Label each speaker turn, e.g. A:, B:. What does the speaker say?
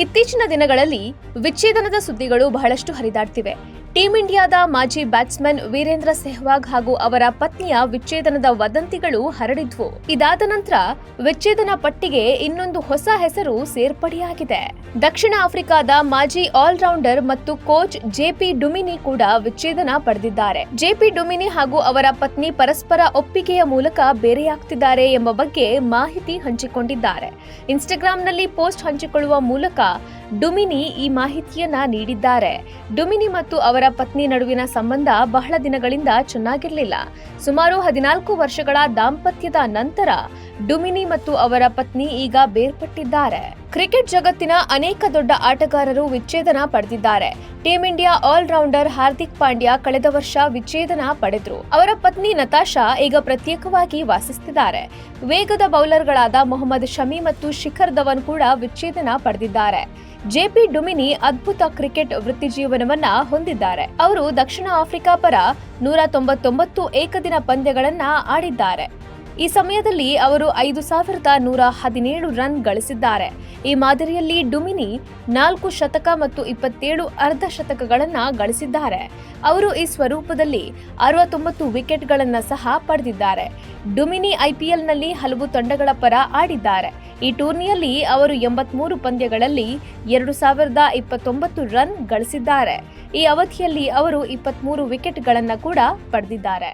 A: ಇತ್ತೀಚಿನ ದಿನಗಳಲ್ಲಿ ವಿಚ್ಛೇದನದ ಸುದ್ದಿಗಳು ಬಹಳಷ್ಟು ಹರಿದಾಡ್ತಿವೆ. ಟೀಂ ಇಂಡಿಯಾದ ಮಾಜಿ ಬ್ಯಾಟ್ಸ್ಮನ್ ವೀರೇಂದ್ರ ಸೆಹ್ವಾಗ್ ಹಾಗೂ ಅವರ ಪತ್ನಿಯ ವಿಚ್ಛೇದನದ ವದಂತಿಗಳು ಹರಡಿದ್ವು. ಇದಾದ ನಂತರ ವಿಚ್ಛೇದನ ಪಟ್ಟಿಗೆ ಇನ್ನೊಂದು ಹೊಸ ಹೆಸರು ಸೇರ್ಪಡೆಯಾಗಿದೆ. ದಕ್ಷಿಣ ಆಫ್ರಿಕಾದ ಮಾಜಿ ಆಲ್ರೌಂಡರ್ ಮತ್ತು ಕೋಚ್ ಜೆಪಿ ಡುಮಿನಿ ಕೂಡ ವಿಚ್ಛೇದನ ಪಡೆದಿದ್ದಾರೆ. ಜೆಪಿ ಡುಮಿನಿ ಹಾಗೂ ಅವರ ಪತ್ನಿ ಪರಸ್ಪರ ಒಪ್ಪಿಗೆಯ ಮೂಲಕ ಬೇರೆಯಾಗ್ತಿದ್ದಾರೆ ಎಂಬ ಬಗ್ಗೆ ಮಾಹಿತಿ ಹಂಚಿಕೊಂಡಿದ್ದಾರೆ. ಇನ್ಸ್ಟಾಗ್ರಾಂನಲ್ಲಿ ಪೋಸ್ಟ್ ಹಂಚಿಕೊಳ್ಳುವ ಮೂಲಕ ಡುಮಿನಿ ಈ ಮಾಹಿತಿಯನ್ನ ನೀಡಿದ್ದಾರೆ. ಡುಮಿನಿ ಮತ್ತು ಅವರ ಪತ್ನಿ ನಡುವಿನ ಸಂಬಂಧ ಬಹಳ ದಿನಗಳಿಂದ ಚೆನ್ನಾಗಿರಲಿಲ್ಲ. ಸುಮಾರು 14 ವರ್ಷಗಳ ದಾಂಪತ್ಯದ ನಂತರ ಡುಮಿನಿ ಮತ್ತು ಅವರ ಪತ್ನಿ ಈಗ ಬೇರ್ಪಟ್ಟಿದ್ದಾರೆ. ಕ್ರಿಕೆಟ್ ಜಗತ್ತಿನ ಅನೇಕ ದೊಡ್ಡ ಆಟಗಾರರು ವಿಚ್ಛೇದನ ಪಡೆದಿದ್ದಾರೆ. Team India allrounder Hardik Pandya ಕಳೆದ ವರ್ಷ ವಿಚ್ಛೇದನ ಪಡೆದ್ರು. ಅವರ ಪತ್ನಿ ನತಾಶಾ ಈಗ ಪ್ರತ್ಯೇಕವಾಗಿ ವಾಸಿಸುತ್ತಿದ್ದಾರೆ. ವೇಗದ ಬೌಲರ್ಗಳಾದ ಮೊಹಮ್ಮದ್ ಶಮಿ ಮತ್ತು ಶಿಖರ್ ಧವನ್ ಕೂಡ ವಿಚ್ಛೇದನ ಪಡೆದಿದ್ದಾರೆ. ಜೆಪಿ ಡುಮಿನಿ ಅದ್ಭುತ ಕ್ರಿಕೆಟ್ ವೃತ್ತಿಜೀವನವನ್ನ ಹೊಂದಿದ್ದಾರೆ. ಅವರು ದಕ್ಷಿಣ ಆಫ್ರಿಕಾ ಪರ 199 ಏಕದಿನ ಪಂದ್ಯಗಳನ್ನ ಆಡಿದ್ದಾರೆ. ಈ ಸಮಯದಲ್ಲಿ ಅವರು 5117 ರನ್ ಗಳಿಸಿದ್ದಾರೆ. ಈ ಮಾದರಿಯಲ್ಲಿ ಡುಮಿನಿ 4 ಶತಕ ಮತ್ತು 27 ಅರ್ಧ ಶತಕಗಳನ್ನ ಗಳಿಸಿದ್ದಾರೆ. ಅವರು ಈ ಸ್ವರೂಪದಲ್ಲಿ 69 ವಿಕೆಟ್ಗಳನ್ನ ಸಹ ಪಡೆದಿದ್ದಾರೆ. ಡುಮಿನಿ ಐಪಿಎಲ್ನಲ್ಲಿ ಹಲವು ತಂಡಗಳ ಪರ ಆಡಿದ್ದಾರೆ. ಈ ಟೂರ್ನಿಯಲ್ಲಿ ಅವರು 83 ಪಂದ್ಯಗಳಲ್ಲಿ 2029 ರನ್ ಗಳಿಸಿದ್ದಾರೆ. ಈ ಅವಧಿಯಲ್ಲಿ ಅವರು 23 ವಿಕೆಟ್ಗಳನ್ನ ಕೂಡ ಪಡೆದಿದ್ದಾರೆ.